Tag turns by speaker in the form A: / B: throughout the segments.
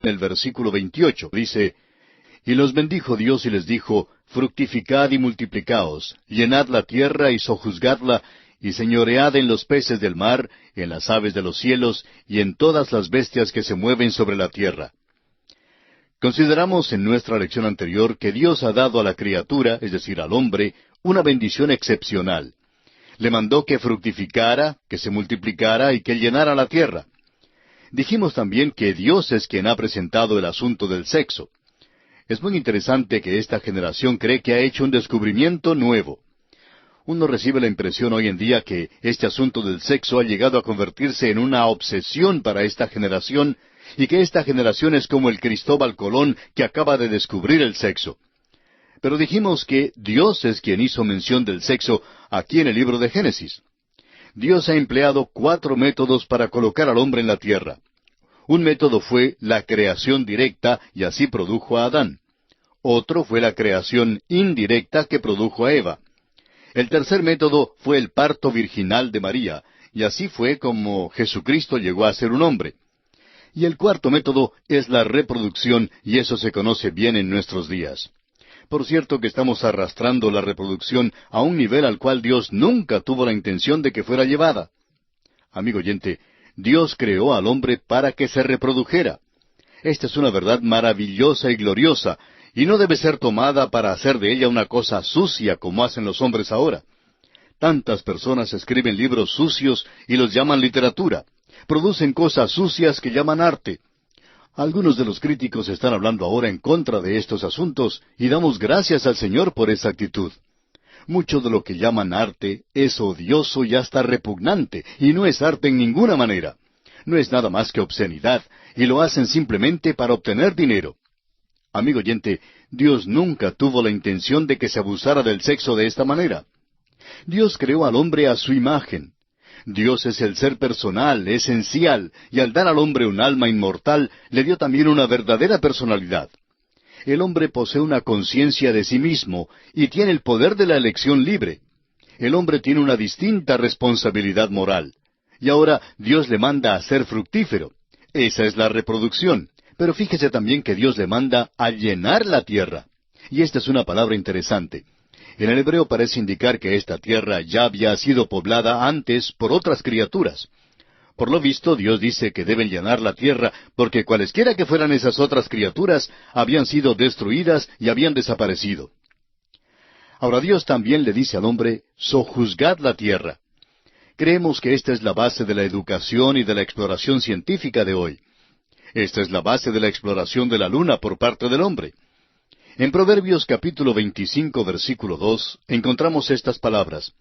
A: en el versículo 28. Dice, y los bendijo Dios y les dijo, fructificad y multiplicaos, llenad la tierra y sojuzgadla, y señoread en los peces del mar, en las aves de los cielos, y en todas las bestias que se mueven sobre la tierra. Consideramos en nuestra lección anterior que Dios ha dado a la criatura, es decir, al hombre, una bendición excepcional. Le mandó que fructificara, que se multiplicara y que llenara la tierra. Dijimos también que Dios es quien ha presentado el asunto del sexo. Es muy interesante que esta generación cree que ha hecho un descubrimiento nuevo. Uno recibe la impresión hoy en día que este asunto del sexo ha llegado a convertirse en una obsesión para esta generación, y que esta generación es como el Cristóbal Colón que acaba de descubrir el sexo. Pero dijimos que Dios es quien hizo mención del sexo aquí en el libro de Génesis. Dios ha empleado 4 métodos para colocar al hombre en la tierra. Un método fue la creación directa, y así produjo a Adán. Otro fue la creación indirecta que produjo a Eva. El tercer método fue el parto virginal de María, y así fue como Jesucristo llegó a ser un hombre. Y el cuarto método es la reproducción, y eso se conoce bien en nuestros días. Por cierto que estamos arrastrando la reproducción a un nivel al cual Dios nunca tuvo la intención de que fuera llevada. Amigo oyente, Dios creó al hombre para que se reprodujera. Esta es una verdad maravillosa y gloriosa, y no debe ser tomada para hacer de ella una cosa sucia como hacen los hombres ahora. Tantas personas escriben libros sucios y los llaman literatura. Producen cosas sucias que llaman arte. Algunos de los críticos están hablando ahora en contra de estos asuntos, y damos gracias al Señor por esa actitud. Mucho de lo que llaman arte es odioso y hasta repugnante, y no es arte en ninguna manera. No es nada más que obscenidad, y lo hacen simplemente para obtener dinero. Amigo oyente, Dios nunca tuvo la intención de que se abusara del sexo de esta manera. Dios creó al hombre a su imagen. Dios es el ser personal, esencial, y al dar al hombre un alma inmortal, le dio también una verdadera personalidad. El hombre posee una conciencia de sí mismo, y tiene el poder de la elección libre. El hombre tiene una distinta responsabilidad moral. Y ahora Dios le manda a ser fructífero. Esa es la reproducción. Pero fíjese también que Dios le manda a llenar la tierra. Y esta es una palabra interesante. En el hebreo parece indicar que esta tierra ya había sido poblada antes por otras criaturas. Por lo visto, Dios dice que deben llenar la tierra porque cualesquiera que fueran esas otras criaturas habían sido destruidas y habían desaparecido. Ahora Dios también le dice al hombre, sojuzgad la tierra. Creemos que esta es la base de la educación y de la exploración científica de hoy. Esta es la base de la exploración de la luna por parte del hombre. En Proverbios capítulo 25, versículo 2, encontramos estas palabras.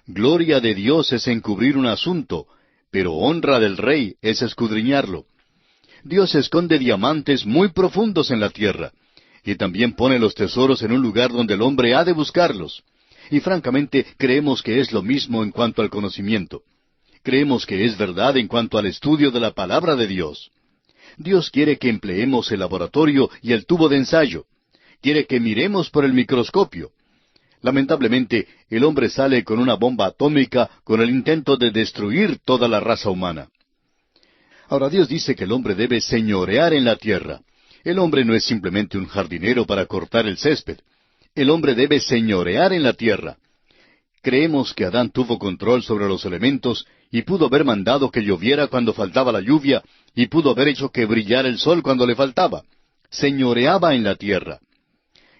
A: Gloria de Dios es encubrir un asunto, pero honra del rey es escudriñarlo. Dios esconde diamantes muy profundos en la tierra, y también pone los tesoros en un lugar donde el hombre ha de buscarlos. Y francamente creemos que es lo mismo en cuanto al conocimiento. Creemos que es verdad en cuanto al estudio de la palabra de Dios. Dios quiere que empleemos el laboratorio y el tubo de ensayo. Quiere que miremos por el microscopio. Lamentablemente, el hombre sale con una bomba atómica con el intento de destruir toda la raza humana. Ahora Dios dice que el hombre debe señorear en la tierra. El hombre no es simplemente un jardinero para cortar el césped. El hombre debe señorear en la tierra. Creemos que Adán tuvo control sobre los elementos y pudo haber mandado que lloviera cuando faltaba la lluvia y pudo haber hecho que brillara el sol cuando le faltaba. Señoreaba en la tierra.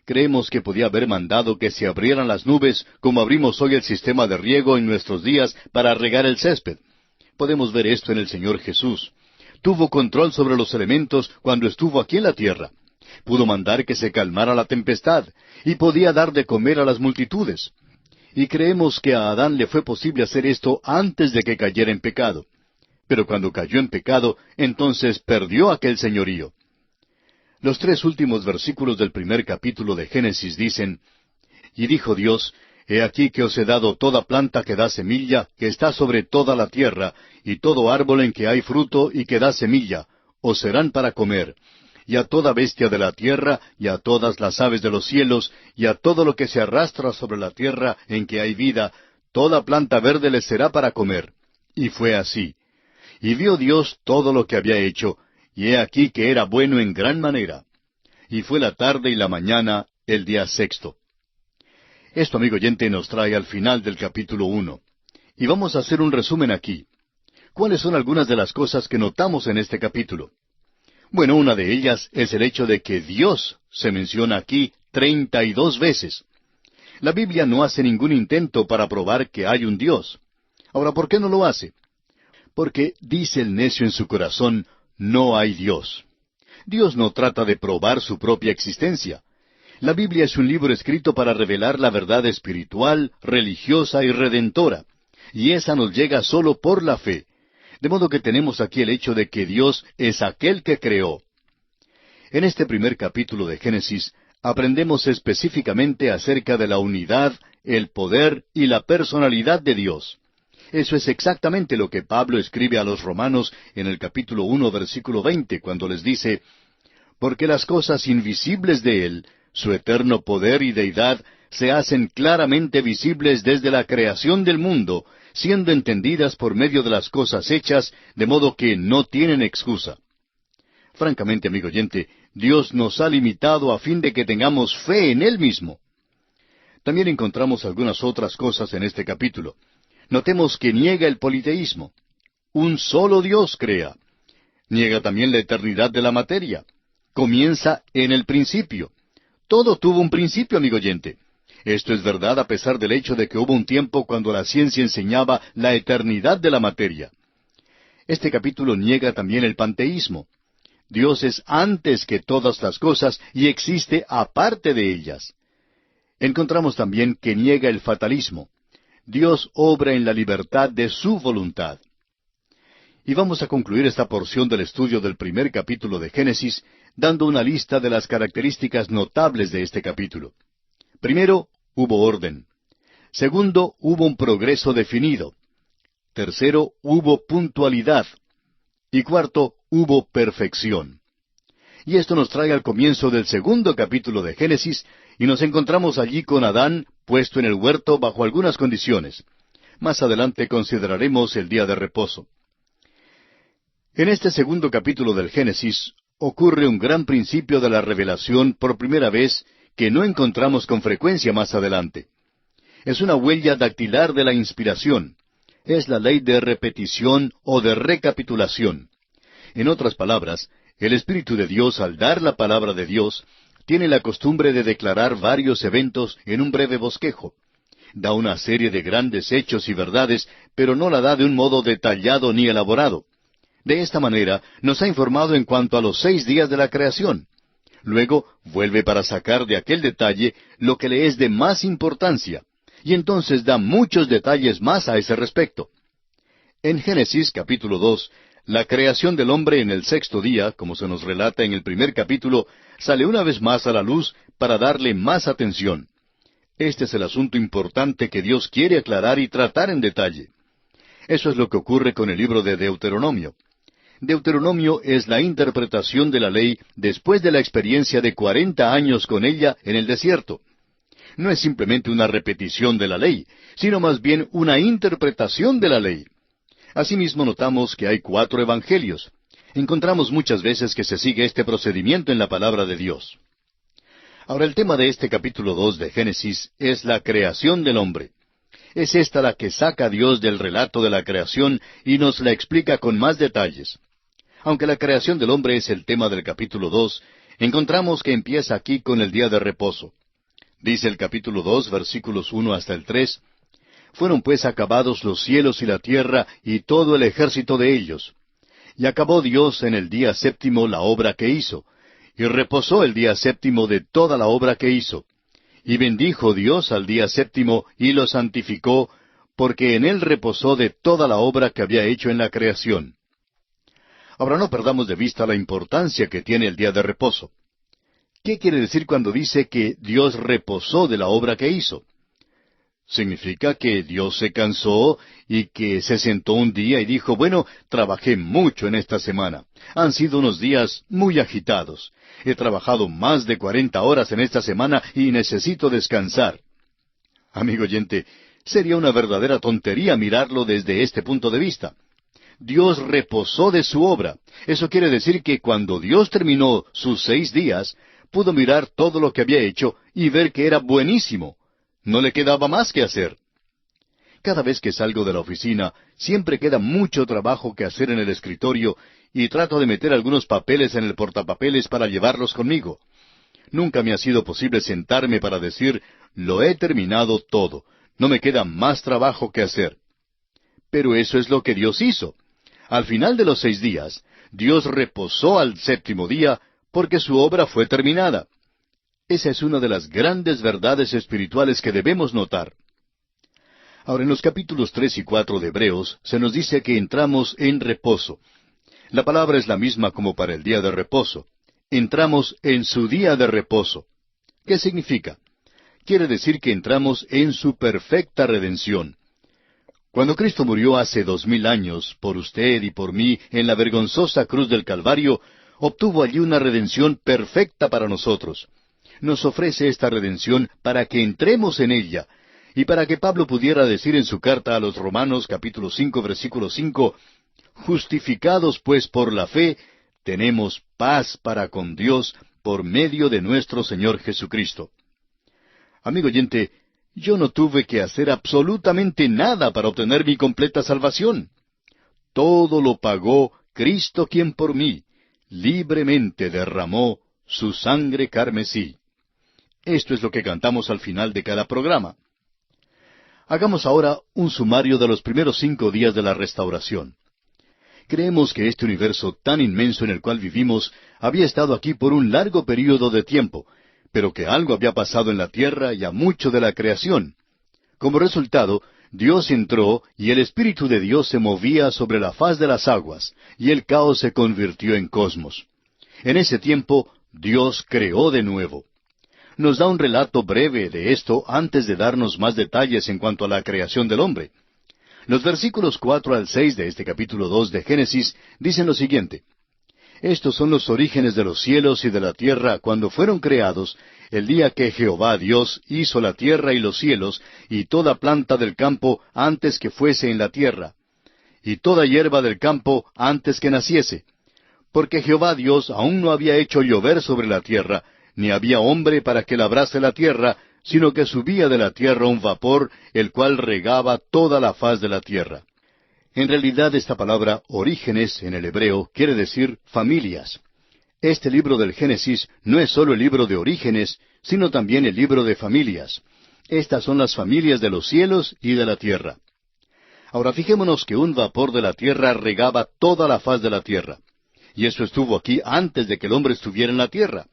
A: Creemos que podía haber mandado que se abrieran las nubes como abrimos hoy el sistema de riego en nuestros días para regar el césped. Podemos ver esto en el Señor Jesús. Tuvo control sobre los elementos cuando estuvo aquí en la tierra. Pudo mandar que se calmara la tempestad y podía dar de comer a las multitudes. Y creemos que a Adán le fue posible hacer esto antes de que cayera en pecado. Pero cuando cayó en pecado, entonces perdió aquel señorío. Los 3 últimos versículos del primer capítulo de Génesis dicen, Y dijo Dios, He aquí que os he dado toda planta que da semilla, que está sobre toda la tierra, y todo árbol en que hay fruto y que da semilla, os serán para comer, y a toda bestia de la tierra, y a todas las aves de los cielos, y a todo lo que se arrastra sobre la tierra en que hay vida, toda planta verde les será para comer. Y fue así. Y vio Dios todo lo que había hecho, y he aquí que era bueno en gran manera. Y fue la tarde y la mañana el día sexto. Esto, amigo oyente, nos trae al final del capítulo 1. Y vamos a hacer un resumen aquí. ¿Cuáles son algunas de las cosas que notamos en este capítulo? Bueno, una de ellas es el hecho de que Dios se menciona aquí 32 veces. La Biblia no hace ningún intento para probar que hay un Dios. Ahora, ¿por qué no lo hace? Porque dice el necio en su corazón, no hay Dios. Dios no trata de probar su propia existencia. La Biblia es un libro escrito para revelar la verdad espiritual, religiosa y redentora, y esa nos llega solo por la fe. De modo que tenemos aquí el hecho de que Dios es aquel que creó. En este primer capítulo de Génesis aprendemos específicamente acerca de la unidad, el poder y la personalidad de Dios. Eso es exactamente lo que Pablo escribe a los romanos en el capítulo 1, versículo 20, cuando les dice, «Porque las cosas invisibles de Él, su eterno poder y deidad, se hacen claramente visibles desde la creación del mundo, siendo entendidas por medio de las cosas hechas, de modo que no tienen excusa». Francamente, amigo oyente, Dios nos ha limitado a fin de que tengamos fe en Él mismo. También encontramos algunas otras cosas en este capítulo. Notemos que niega el politeísmo. Un solo Dios crea. Niega también la eternidad de la materia. Comienza en el principio. Todo tuvo un principio, amigo oyente. Esto es verdad a pesar del hecho de que hubo un tiempo cuando la ciencia enseñaba la eternidad de la materia. Este capítulo niega también el panteísmo. Dios es antes que todas las cosas y existe aparte de ellas. Encontramos también que niega el fatalismo. Dios obra en la libertad de su voluntad. Y vamos a concluir esta porción del estudio del primer capítulo de Génesis dando una lista de las características notables de este capítulo. Primero, hubo orden. Segundo, hubo un progreso definido. Tercero, hubo puntualidad. Y cuarto, hubo perfección. Y esto nos trae al comienzo del segundo capítulo de Génesis, y nos encontramos allí con Adán puesto en el huerto bajo algunas condiciones. Más adelante consideraremos el día de reposo. En este segundo capítulo del Génesis ocurre un gran principio de la revelación por primera vez que no encontramos con frecuencia más adelante. Es una huella dactilar de la inspiración. Es la ley de repetición o de recapitulación. En otras palabras, el Espíritu de Dios, al dar la palabra de Dios, tiene la costumbre de declarar varios eventos en un breve bosquejo. Da una serie de grandes hechos y verdades, pero no la da de un modo detallado ni elaborado. De esta manera nos ha informado en cuanto a los 6 días de la creación. Luego vuelve para sacar de aquel detalle lo que le es de más importancia, y entonces da muchos detalles más a ese respecto. En Génesis capítulo 2, la creación del hombre en el 6º día, como se nos relata en el primer capítulo, sale una vez más a la luz para darle más atención. Este es el asunto importante que Dios quiere aclarar y tratar en detalle. Eso es lo que ocurre con el libro de Deuteronomio. Deuteronomio es la interpretación de la ley después de la experiencia de 40 años con ella en el desierto. No es simplemente una repetición de la ley, sino más bien una interpretación de la ley. Asimismo notamos que hay 4 evangelios. Encontramos muchas veces que se sigue este procedimiento en la palabra de Dios. Ahora el tema de este capítulo 2 de Génesis es la creación del hombre. Es esta la que saca a Dios del relato de la creación y nos la explica con más detalles. Aunque la creación del hombre es el tema del capítulo 2, encontramos que empieza aquí con el día de reposo. Dice el capítulo 2, versículos 1 hasta el 3, «Fueron pues acabados los cielos y la tierra y todo el ejército de ellos. Y acabó Dios en el día séptimo la obra que hizo, y reposó el día séptimo de toda la obra que hizo. Y bendijo Dios al día séptimo y lo santificó, porque en él reposó de toda la obra que había hecho en la creación». Ahora no perdamos de vista la importancia que tiene el día de reposo. ¿Qué quiere decir cuando dice que Dios reposó de la obra que hizo? Significa que Dios se cansó y que se sentó un día y dijo, bueno, trabajé mucho en esta semana. Han sido unos días muy agitados. He trabajado más de 40 horas en esta semana y necesito descansar. Amigo oyente, sería una verdadera tontería mirarlo desde este punto de vista. Dios reposó de su obra. Eso quiere decir que cuando Dios terminó sus 6 días, pudo mirar todo lo que había hecho y ver que era buenísimo. No le quedaba más que hacer. Cada vez que salgo de la oficina, siempre queda mucho trabajo que hacer en el escritorio y trato de meter algunos papeles en el portapapeles para llevarlos conmigo. Nunca me ha sido posible sentarme para decir, lo he terminado todo, no me queda más trabajo que hacer. Pero eso es lo que Dios hizo. Al final de los 6 días, Dios reposó al 7º día porque su obra fue terminada. Esa es una de las grandes verdades espirituales que debemos notar. Ahora, en los capítulos 3 y 4 de Hebreos, se nos dice que entramos en reposo. La palabra es la misma como para el día de reposo. Entramos en su día de reposo. ¿Qué significa? Quiere decir que entramos en su perfecta redención. Cuando Cristo murió hace 2000 años, por usted y por mí, en la vergonzosa cruz del Calvario, obtuvo allí una redención perfecta para nosotros. Nos ofrece esta redención para que entremos en ella, y para que Pablo pudiera decir en su carta a los Romanos capítulo 5, versículo 5, justificados pues por la fe, tenemos paz para con Dios por medio de nuestro Señor Jesucristo. Amigo oyente, yo no tuve que hacer absolutamente nada para obtener mi completa salvación. Todo lo pagó Cristo quien por mí libremente derramó su sangre carmesí. Esto es lo que cantamos al final de cada programa. Hagamos ahora un sumario de los primeros 5 días de la restauración. Creemos que este universo tan inmenso en el cual vivimos había estado aquí por un largo período de tiempo, pero que algo había pasado en la tierra y a mucho de la creación. Como resultado, Dios entró y el Espíritu de Dios se movía sobre la faz de las aguas, y el caos se convirtió en cosmos. En ese tiempo, Dios creó de nuevo. Nos da un relato breve de esto antes de darnos más detalles en cuanto a la creación del hombre. Los versículos 4 al 6 de este capítulo 2 de Génesis dicen lo siguiente: Estos son los orígenes de los cielos y de la tierra cuando fueron creados, el día que Jehová Dios hizo la tierra y los cielos, y toda planta del campo antes que fuese en la tierra, y toda hierba del campo antes que naciese. Porque Jehová Dios aún no había hecho llover sobre la tierra, ni había hombre para que labrase la tierra, sino que subía de la tierra un vapor, el cual regaba toda la faz de la tierra. En realidad esta palabra orígenes en el hebreo quiere decir familias. Este libro del Génesis no es solo el libro de orígenes, sino también el libro de familias. Estas son las familias de los cielos y de la tierra. Ahora fijémonos que un vapor de la tierra regaba toda la faz de la tierra. Y eso estuvo aquí antes de que el hombre estuviera en la tierra.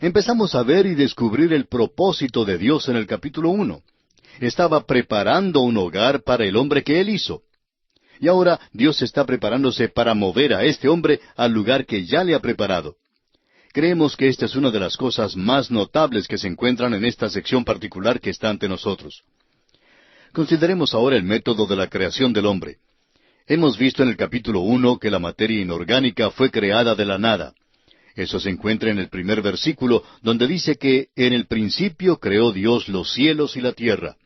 A: Empezamos a ver y descubrir el propósito de Dios en el capítulo 1. Estaba preparando un hogar para el hombre que Él hizo. Y ahora Dios está preparándose para mover a este hombre al lugar que ya le ha preparado. Creemos que esta es una de las cosas más notables que se encuentran en esta sección particular que está ante nosotros. Consideremos ahora el método de la creación del hombre. Hemos visto en el capítulo 1 que la materia inorgánica fue creada de la nada. Eso se encuentra en el primer versículo, donde dice que en el principio creó Dios los cielos y la tierra.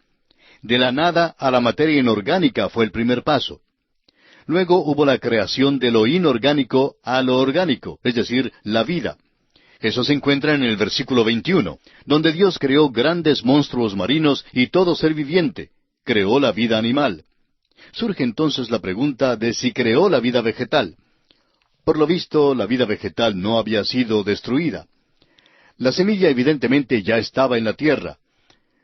A: De la nada a la materia inorgánica fue el primer paso. Luego hubo la creación de lo inorgánico a lo orgánico, es decir, la vida. Eso se encuentra en el versículo 21, donde Dios creó grandes monstruos marinos y todo ser viviente. Creó la vida animal. Surge entonces la pregunta de si creó la vida vegetal. Por lo visto, la vida vegetal no había sido destruida. La semilla evidentemente ya estaba en la tierra.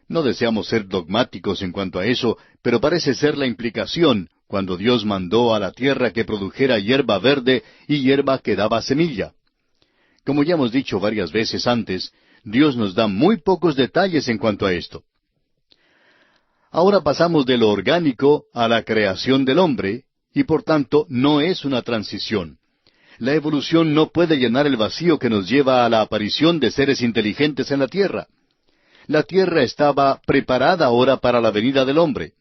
A: No deseamos ser dogmáticos en cuanto a eso, pero parece ser la implicación cuando Dios mandó a la tierra que produjera hierba verde y hierba que daba semilla. Como ya hemos dicho varias veces antes, Dios nos da muy pocos detalles en cuanto a esto. Ahora pasamos de lo orgánico a la creación del hombre, y por tanto no es una transición. La evolución no puede llenar el vacío que nos lleva a la aparición de seres inteligentes en la tierra. La tierra estaba preparada ahora para la venida del hombre.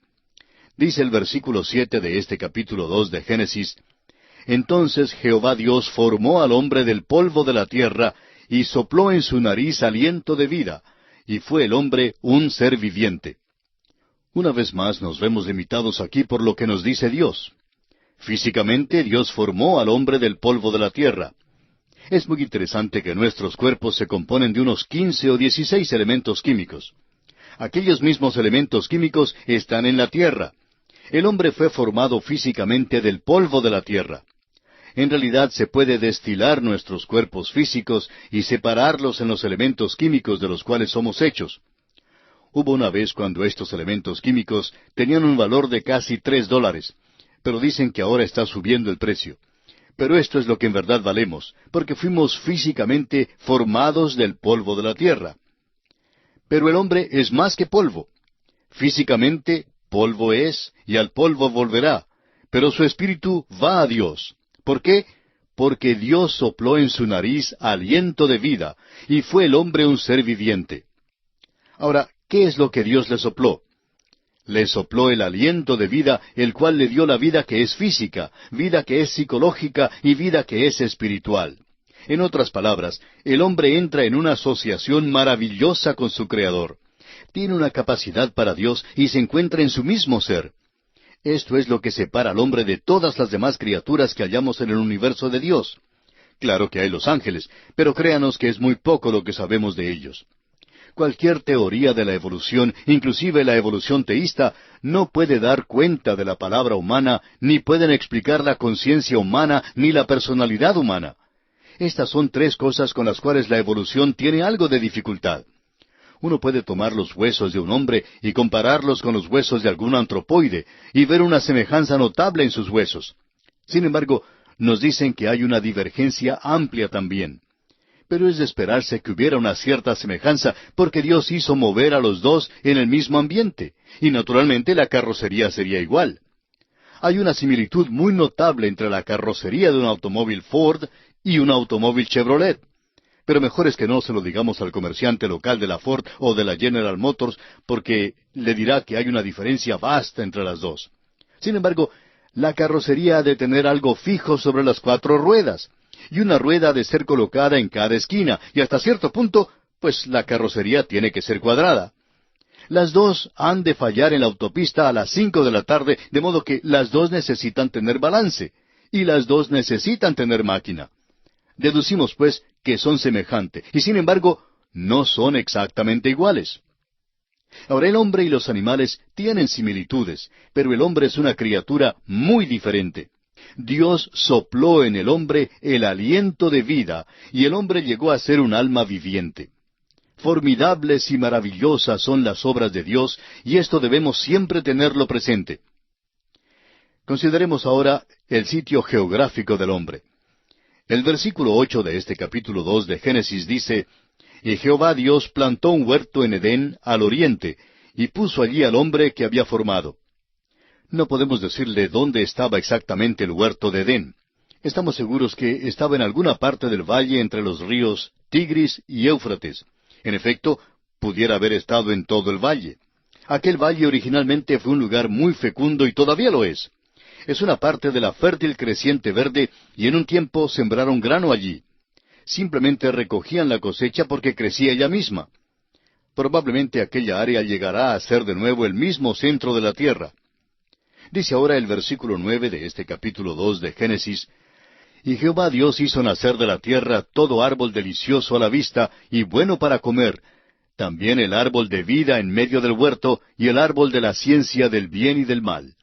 A: Dice el versículo 7 de este capítulo 2 de Génesis: Entonces Jehová Dios formó al hombre del polvo de la tierra, y sopló en su nariz aliento de vida, y fue el hombre un ser viviente. Una vez más nos vemos limitados aquí por lo que nos dice Dios. Físicamente Dios formó al hombre del polvo de la tierra. Es muy interesante que nuestros cuerpos se componen de unos 15 o 16 elementos químicos. Aquellos mismos elementos químicos están en la tierra. El hombre fue formado físicamente del polvo de la tierra. En realidad se puede destilar nuestros cuerpos físicos y separarlos en los elementos químicos de los cuales somos hechos. Hubo una vez cuando estos elementos químicos tenían un valor de casi $3, pero dicen que ahora está subiendo el precio. Pero esto es lo que en verdad valemos, porque fuimos físicamente formados del polvo de la tierra. Pero el hombre es más que polvo. Físicamente, polvo es, y al polvo volverá, pero su espíritu va a Dios. ¿Por qué? Porque Dios sopló en su nariz aliento de vida, y fue el hombre un ser viviente. Ahora, ¿qué es lo que Dios le sopló? Le sopló el aliento de vida, el cual le dio la vida que es física, vida que es psicológica y vida que es espiritual. En otras palabras, el hombre entra en una asociación maravillosa con su Creador. Tiene una capacidad para Dios y se encuentra en su mismo ser. Esto es lo que separa al hombre de todas las demás criaturas que hallamos en el universo de Dios. Claro que hay los ángeles, pero créanos que es muy poco lo que sabemos de ellos. Cualquier teoría de la evolución, inclusive la evolución teísta, no puede dar cuenta de la palabra humana, ni pueden explicar la conciencia humana, ni la personalidad humana. Estas son tres cosas con las cuales la evolución tiene algo de dificultad. Uno puede tomar los huesos de un hombre y compararlos con los huesos de algún antropoide, y ver una semejanza notable en sus huesos. Sin embargo, nos dicen que hay una divergencia amplia también. Pero es de esperarse que hubiera una cierta semejanza, porque Dios hizo mover a los dos en el mismo ambiente, y naturalmente la carrocería sería igual. Hay una similitud muy notable entre la carrocería de un automóvil Ford y un automóvil Chevrolet. Pero mejor es que no se lo digamos al comerciante local de la Ford o de la General Motors, porque le dirá que hay una diferencia vasta entre las dos. Sin embargo, la carrocería ha de tener algo fijo sobre las 4 ruedas, y una rueda ha de ser colocada en cada esquina, y hasta cierto punto, pues la carrocería tiene que ser cuadrada. Las dos han de fallar en la autopista a las 5 de la tarde, de modo que las dos necesitan tener balance, y las dos necesitan tener máquina. Deducimos, pues, que son semejantes, y sin embargo, no son exactamente iguales. Ahora, el hombre y los animales tienen similitudes, pero el hombre es una criatura muy diferente. Dios sopló en el hombre el aliento de vida, y el hombre llegó a ser un alma viviente. Formidables y maravillosas son las obras de Dios, y esto debemos siempre tenerlo presente. Consideremos ahora el sitio geográfico del hombre. El versículo 8 de este capítulo 2 de Génesis dice, «Y Jehová Dios plantó un huerto en Edén, al oriente, y puso allí al hombre que había formado». No podemos decirle dónde estaba exactamente el huerto de Edén. Estamos seguros que estaba en alguna parte del valle entre los ríos Tigris y Éufrates. En efecto, pudiera haber estado en todo el valle. Aquel valle originalmente fue un lugar muy fecundo y todavía lo es. Es una parte de la fértil creciente verde y en un tiempo sembraron grano allí. Simplemente recogían la cosecha porque crecía ella misma. Probablemente aquella área llegará a ser de nuevo el mismo centro de la tierra. Dice ahora el versículo 9 de este capítulo 2 de Génesis, «Y Jehová Dios hizo nacer de la tierra todo árbol delicioso a la vista y bueno para comer, también el árbol de vida en medio del huerto y el árbol de la ciencia del bien y del mal».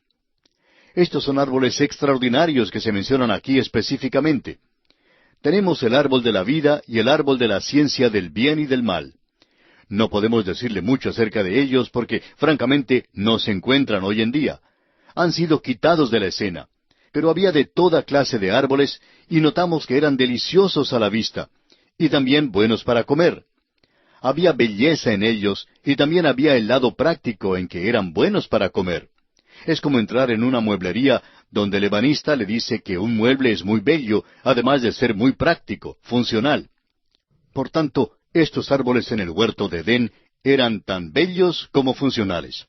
A: Estos son árboles extraordinarios que se mencionan aquí específicamente. Tenemos el árbol de la vida y el árbol de la ciencia del bien y del mal. No podemos decirle mucho acerca de ellos porque, francamente, no se encuentran hoy en día. Han sido quitados de la escena. Pero había de toda clase de árboles y notamos que eran deliciosos a la vista y también buenos para comer. Había belleza en ellos y también había el lado práctico en que eran buenos para comer. Es como entrar en una mueblería donde el ebanista le dice que un mueble es muy bello, además de ser muy práctico, funcional. Por tanto, estos árboles en el huerto de Edén eran tan bellos como funcionales.